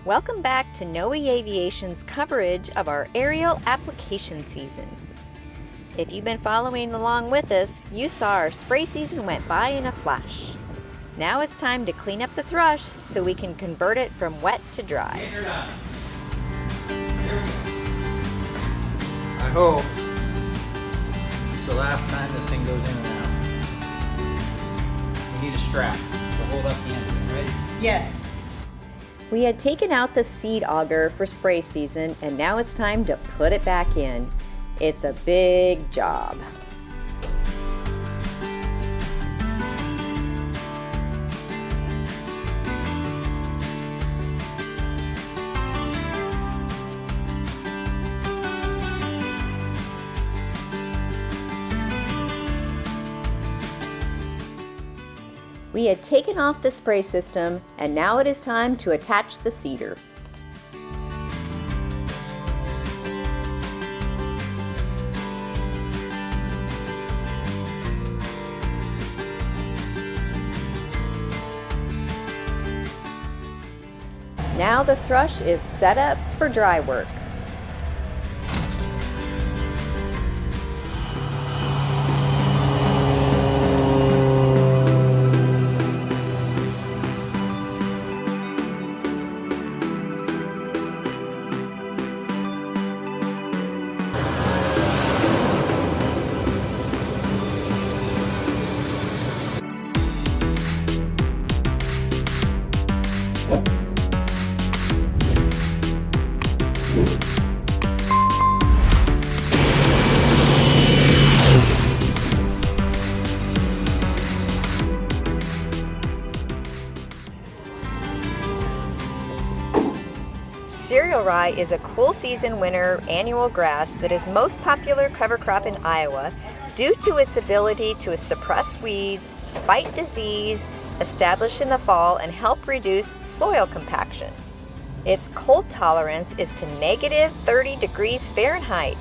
Welcome back to Noe Aviation's coverage of our aerial application season. If you've been following along with us, you saw our spray season went by in a flash. Now it's time to clean up the thrush so we can convert it from wet to dry. I hope. It's the last time this thing goes in and out. We need a strap to hold up the end, right? Yes. We had taken out the seed auger for spray season, and now it's time to put it back in. It's a big job. We had taken off the spray system, and now it is time to attach the seeder. Now the thrush is set up for dry work. Cereal rye is a cool season winter annual grass that is most popular cover crop in Iowa due to its ability to suppress weeds, fight disease, establish in the fall, and help reduce soil compaction. Its cold tolerance is to negative 30 degrees Fahrenheit.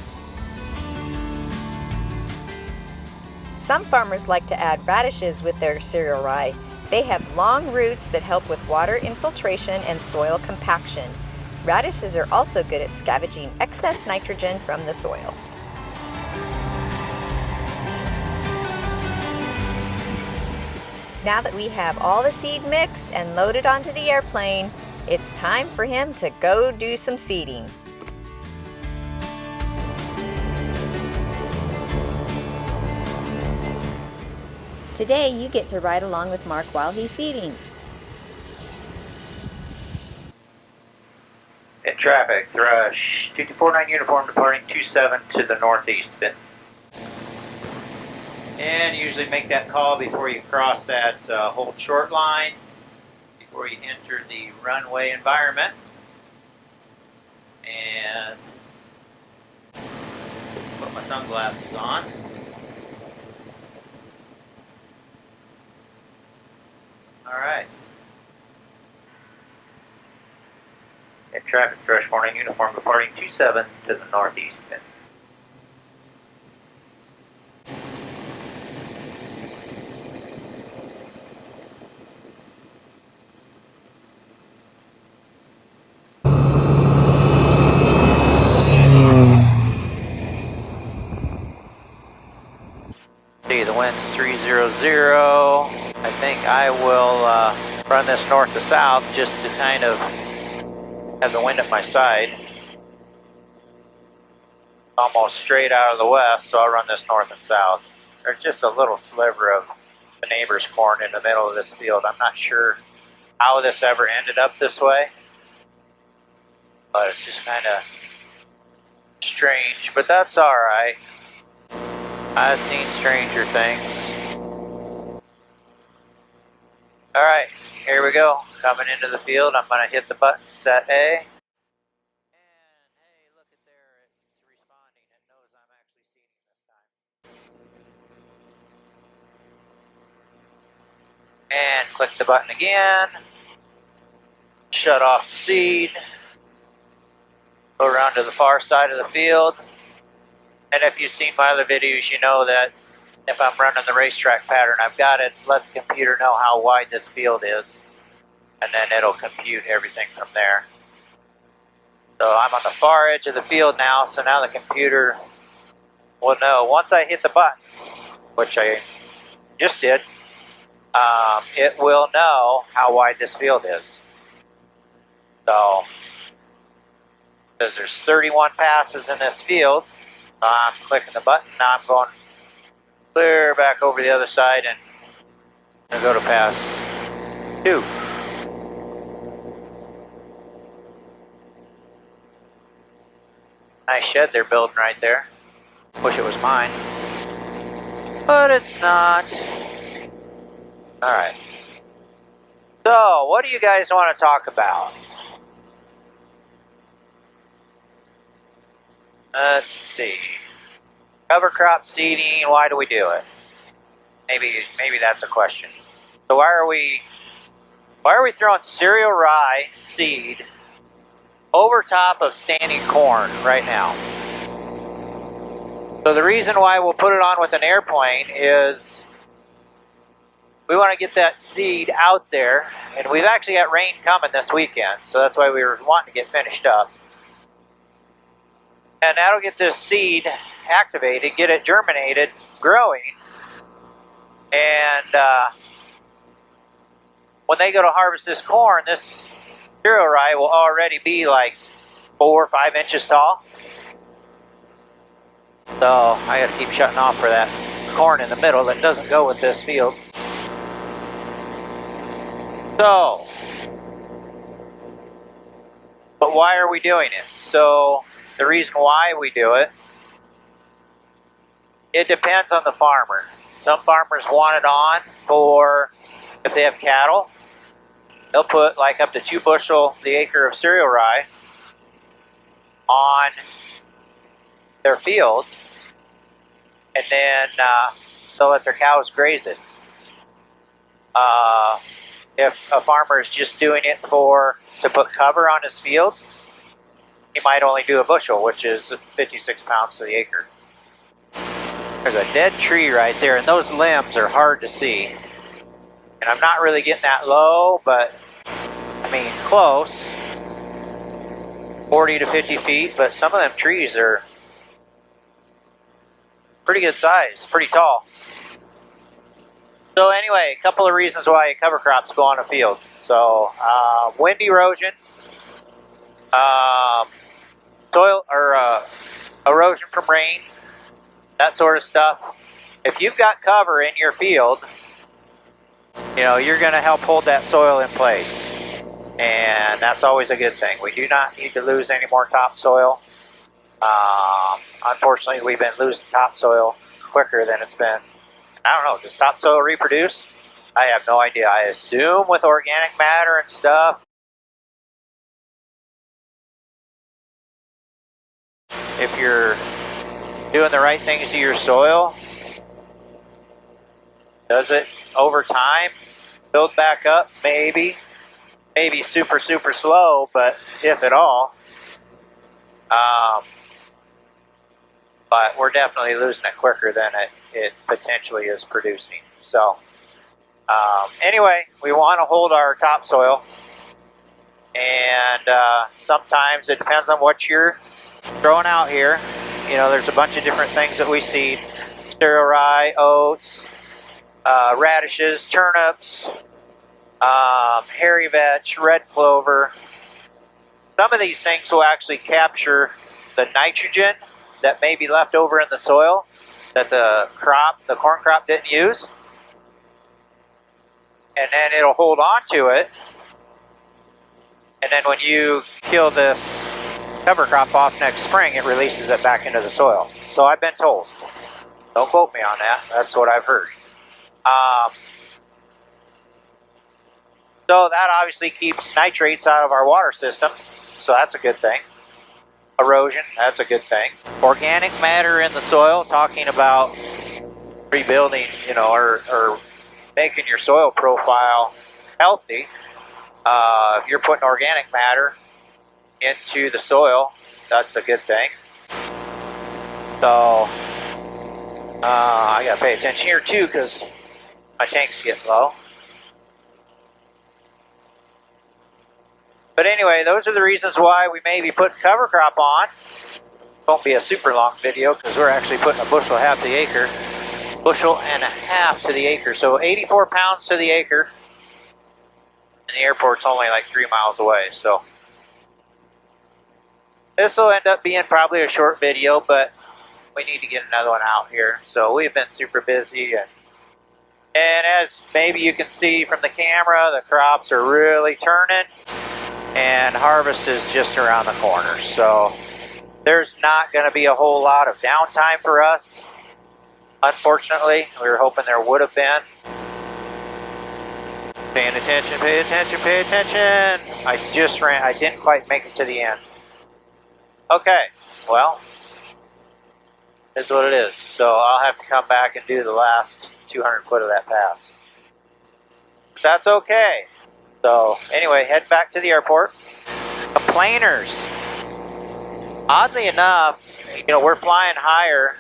Some farmers like to add radishes with their cereal rye. They have long roots that help with water infiltration and soil compaction. Radishes are also good at scavenging excess nitrogen from the soil. Now that we have all the seed mixed and loaded onto the airplane, it's time for him to go do some seeding. Today you get to ride along with Mark while he's seeding. In traffic, Thrush, 2249 uniform departing 27 to the northeast. And usually make that call before you cross that hold short line, before you enter the runway environment. And put my sunglasses on. All right. In traffic, Thrush morning uniform departing 27 to the northeast. See, the wind's 300. I think I will run this north to south just to kind of have the wind at my side. Almost straight out of the west, so I'll run this north and south. There's just a little sliver of the neighbor's corn in the middle of this field. I'm not sure how this ever ended up this way, but it's just kind of strange, but that's all right. I've seen stranger things. All right, here we go. Coming into the field, I'm going to hit the button, set A. And hey, look at there, it's responding. It knows I'm actually seeding this time. And click the button again. Shut off the seed. Go around to the far side of the field. And if you've seen my other videos, you know that if I'm running the racetrack pattern, I've got to let the computer know how wide this field is. And then it'll compute everything from there. So I'm on the far edge of the field now, so now the computer will know. Once I hit the button, which I just did, it will know how wide this field is. So, because there's 31 passes in this field, I'm clicking the button. Now I'm going clear back over the other side and I'm going to go to pass 2. Nice shed they're building right there. Wish it was mine, but it's not. Alright. So, what do you guys want to talk about? Let's see. Cover crop seeding, why do we do it? Maybe that's a question. So why are we throwing cereal rye seed over top of standing corn right now? So the reason why we'll put it on with an airplane is we want to get that seed out there, and we've actually got rain coming this weekend, so that's why we were wanting to get finished up. And that'll get this seed activated, get it germinated, growing, and when they go to harvest this corn, this cereal rye will already be like 4 or 5 inches tall. So I got to keep shutting off for that corn in the middle that doesn't go with this field. So, but why are we doing it? So the reason why we do it, it depends on the farmer. Some farmers want it on for if they have cattle. They'll put like up to 2 bushel the acre of cereal rye on their field, and then they'll let their cows graze it. If a farmer is just doing it to put cover on his field, he might only do a bushel, which is 56 pounds to the acre. There's a dead tree right there, and those limbs are hard to see. And I'm not really getting that low, but I mean close. 40 to 50 feet, but some of them trees are pretty good size, pretty tall. So anyway, a couple of reasons why cover crops go on a field. So wind erosion, soil or erosion from rain, that sort of stuff. If you've got cover in your field, you know, you're going to help hold that soil in place. And that's always a good thing. We do not need to lose any more topsoil. Unfortunately, we've been losing topsoil quicker than it's been. I don't know, does topsoil reproduce? I have no idea. I assume with organic matter and stuff, if you're doing the right things to your soil, does it over time build back up? Maybe super slow, but if at all. But we're definitely losing it quicker than it potentially is producing. So anyway, we want to hold our topsoil, and sometimes it depends on what you're throwing out here. You know, there's a bunch of different things that we seed: cereal rye, oats, radishes, turnips, hairy vetch, red clover. Some of these things will actually capture the nitrogen that may be left over in the soil that the corn crop didn't use, and then it'll hold on to it, and then when you kill this cover crop off next spring, it releases it back into the soil. So I've been told. Don't quote me on that. That's what I've heard. So that obviously keeps nitrates out of our water system, so that's a good thing. Erosion, that's a good thing. Organic matter in the soil, talking about rebuilding, you know, or making your soil profile healthy. If you're putting organic matter into the soil, that's a good thing. So I gotta pay attention here too, because my tank's getting low. But anyway, those are the reasons why we may be putting cover crop on. Won't be a super long video because we're actually putting a bushel and a half to the acre. Bushel and a half to the acre. So 84 pounds to the acre. And the airport's only like 3 miles away. So this will end up being probably a short video, but we need to get another one out here. So we've been super busy. And as maybe you can see from the camera, the crops are really turning. And harvest is just around the corner. So there's not going to be a whole lot of downtime for us. Unfortunately, we were hoping there would have been. Paying attention, pay attention, pay attention. I didn't quite make it to the end. Okay, well, this is what it is. So I'll have to come back and do the last 200 foot of that pass. That's okay. So anyway, head back to the airport. Complainers. Oddly enough, we're flying higher.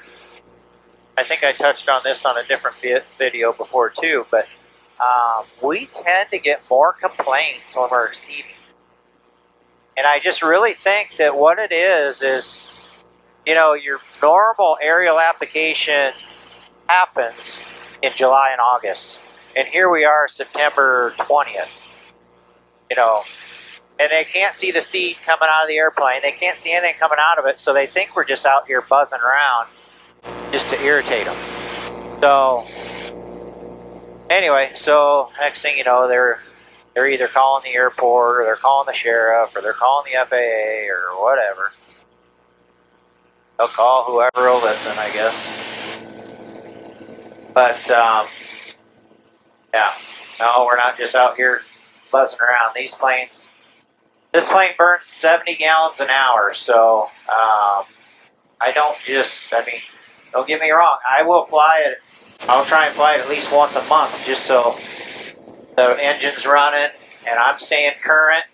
I think I touched on this on a different video before too, but we tend to get more complaints when we're seeding. And I just really think that what it is, your normal aerial application happens in July and August. And here we are, September 20th. And they can't see the seed coming out of the airplane. They can't see anything coming out of it, so they think we're just out here buzzing around just to irritate them. So anyway, next thing you know, they're either calling the airport, or they're calling the sheriff, or they're calling the FAA, or whatever. They'll call whoever will listen, I guess. But yeah, no, we're not just out here buzzing around. This plane burns 70 gallons an hour, so don't get me wrong, I will fly it. I'll try and fly it at least once a month, just so the engine's running and I'm staying current.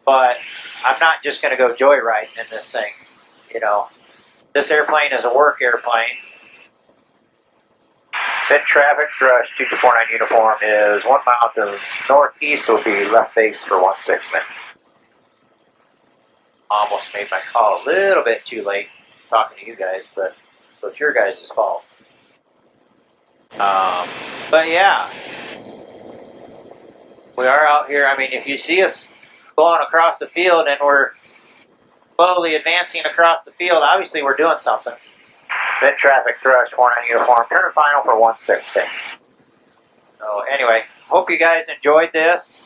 But I'm not just going to go joyriding in this thing. This airplane is a work airplane. Mid traffic, Thrush 2249 uniform is 1 mile to northeast, will be left base for 16 minutes. Almost made my call a little bit too late talking to you guys, but so it's your guys' fault. But yeah, we are out here. If you see us going across the field and we're slowly advancing across the field, obviously we're doing something. Mid-traffic, Thrush 49 uniform, turn final for 16. So anyway, hope you guys enjoyed this.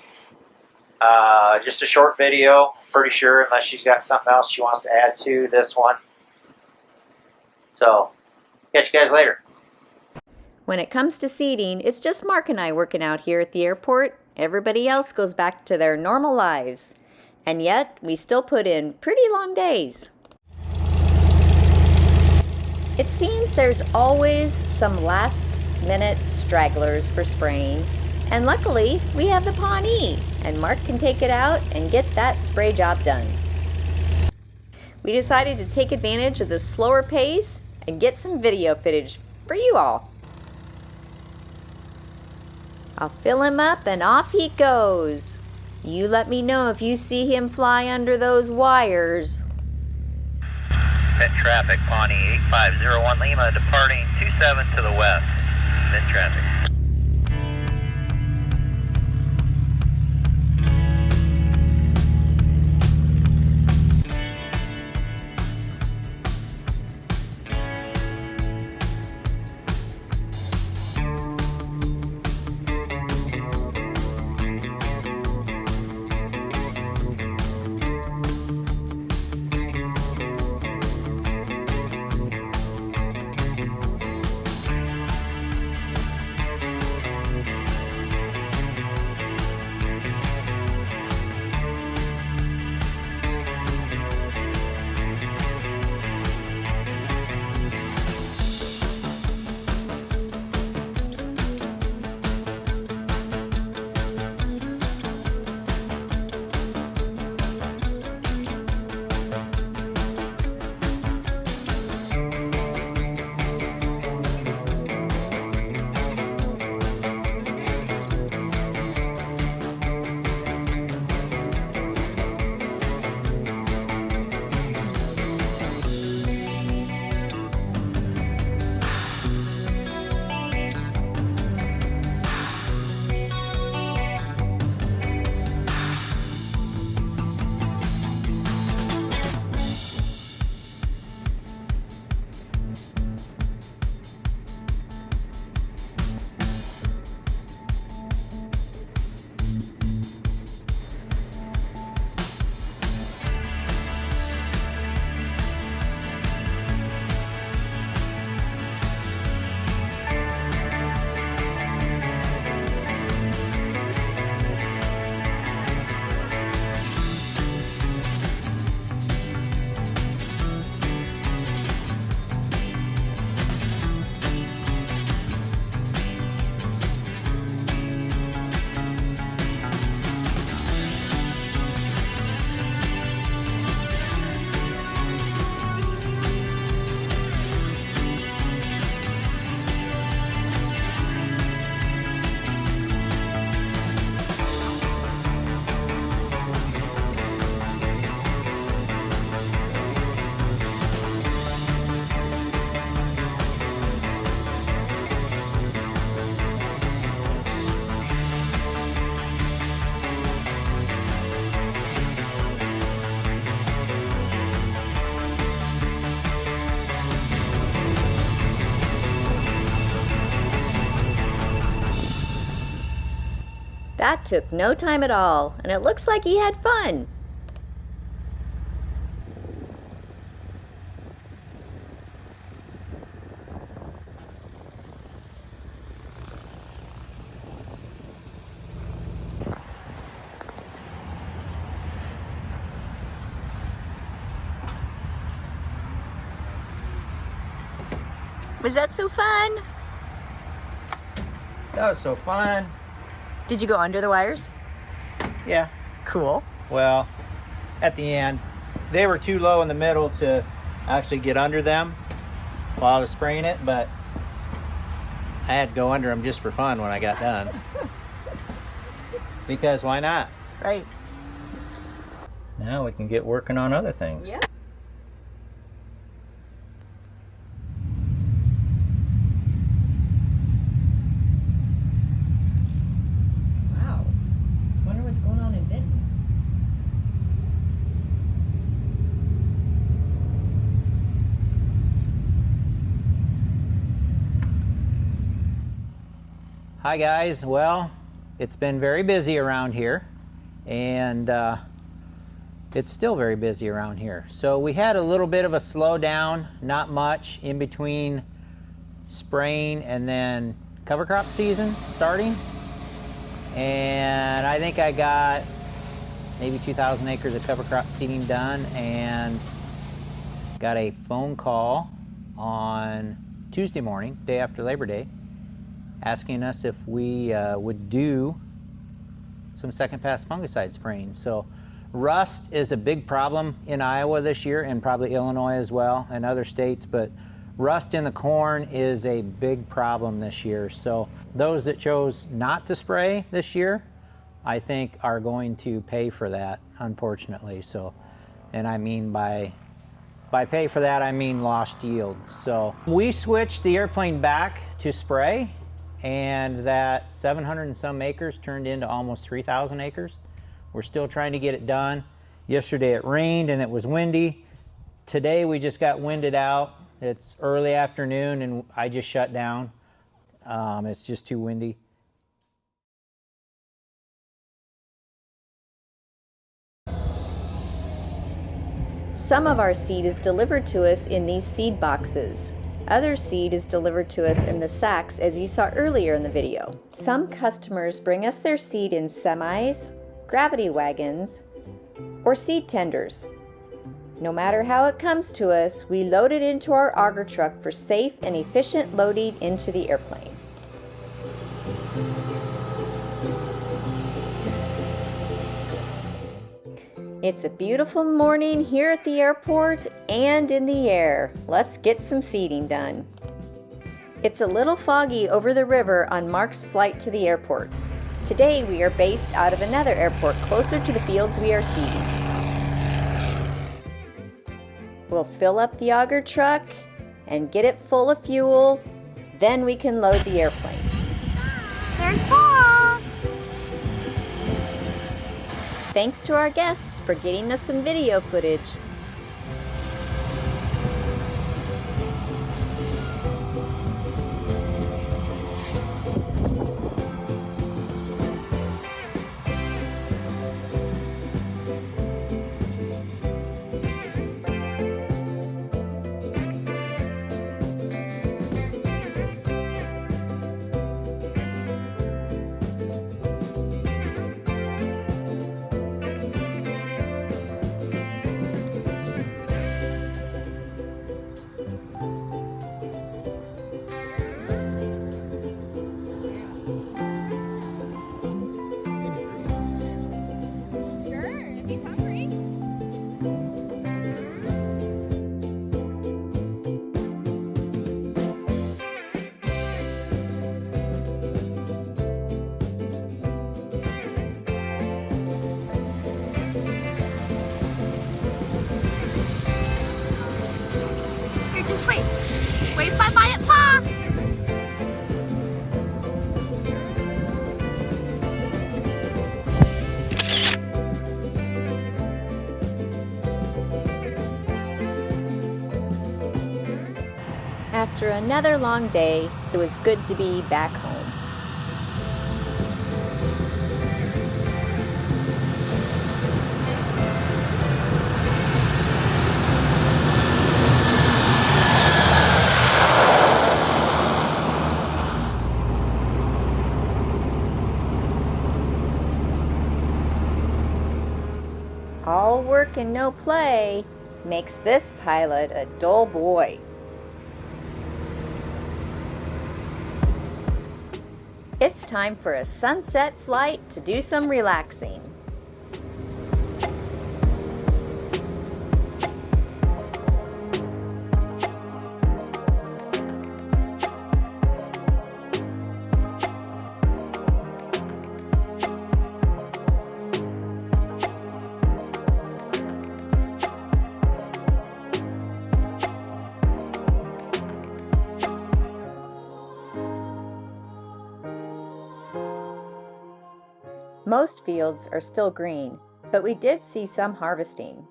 Just a short video, pretty sure, unless she's got something else she wants to add to this one. So, catch you guys later. When it comes to seeding, it's just Mark and I working out here at the airport. Everybody else goes back to their normal lives. And yet, we still put in pretty long days. It seems there's always some last-minute stragglers for spraying, and luckily, we have the Pawnee, and Mark can take it out and get that spray job done. We decided to take advantage of the slower pace and get some video footage for you all. I'll fill him up and off he goes. You let me know if you see him fly under those wires. Mid traffic, Pawnee 8501 Lima, departing 27 to the west. Mid traffic. That took no time at all, and it looks like he had fun. Was that so fun? That was so fun. Did you go under the wires? Yeah. Cool. Well, at the end, they were too low in the middle to actually get under them while I was spraying it, but I had to go under them just for fun when I got done. Because why not? Right. Now we can get working on other things. Yeah. Wow. Wonder what's going on in Benton. Hi guys, well, it's been very busy around here, and it's still very busy around here. So we had a little bit of a slowdown, not much, in between spraying and then cover crop season starting. And I think I got maybe 2,000 acres of cover crop seeding done, and got a phone call on Tuesday morning, day after Labor Day, asking us if we would do some second pass fungicide spraying. So rust is a big problem in Iowa this year, and probably Illinois as well, and other states, but rust in the corn is a big problem this year. So those that chose not to spray this year, I think are going to pay for that, unfortunately. So, and I mean by pay for that, I mean lost yield. So we switched the airplane back to spray, and that 700 and some acres turned into almost 3,000 acres. We're still trying to get it done. Yesterday it rained and it was windy. Today we just got winded out. It's early afternoon and I just shut down. It's just too windy. Some of our seed is delivered to us in these seed boxes. Other seed is delivered to us in the sacks, as you saw earlier in the video. Some customers bring us their seed in semis, gravity wagons, or seed tenders. No matter how it comes to us, we load it into our auger truck for safe and efficient loading into the airplane. It's a beautiful morning here at the airport and in the air. Let's get some seeding done. It's a little foggy over the river on Mark's flight to the airport. Today we are based out of another airport closer to the fields we are seeding. We'll fill up the auger truck and get it full of fuel, then we can load the airplane. There's Paul! Thanks to our guests for getting us some video footage. Just wait. Wave bye-bye at Pa! After another long day, it was good to be back home. All work and no play makes this pilot a dull boy. It's time for a sunset flight to do some relaxing. Most fields are still green, but we did see some harvesting.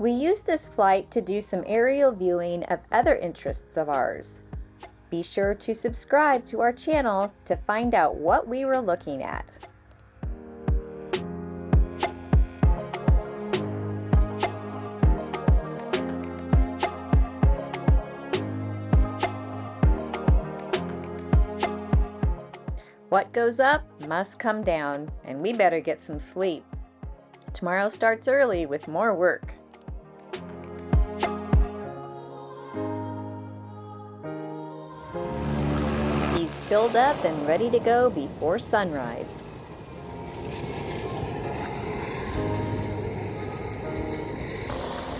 We used this flight to do some aerial viewing of other interests of ours. Be sure to subscribe to our channel to find out what we were looking at. What goes up must come down, and we better get some sleep. Tomorrow starts early with more work. He's filled up and ready to go before sunrise.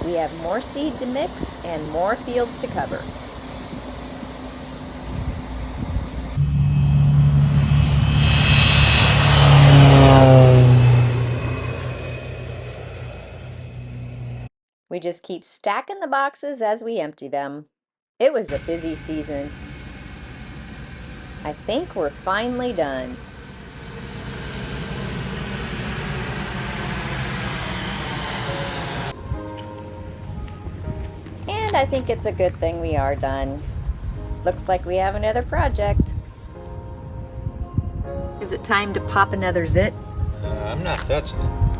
We have more seed to mix and more fields to cover. We just keep stacking the boxes as we empty them. It was a busy season. I think we're finally done. And I think it's a good thing we are done. Looks like we have another project. Is it time to pop another zit? I'm not touching it.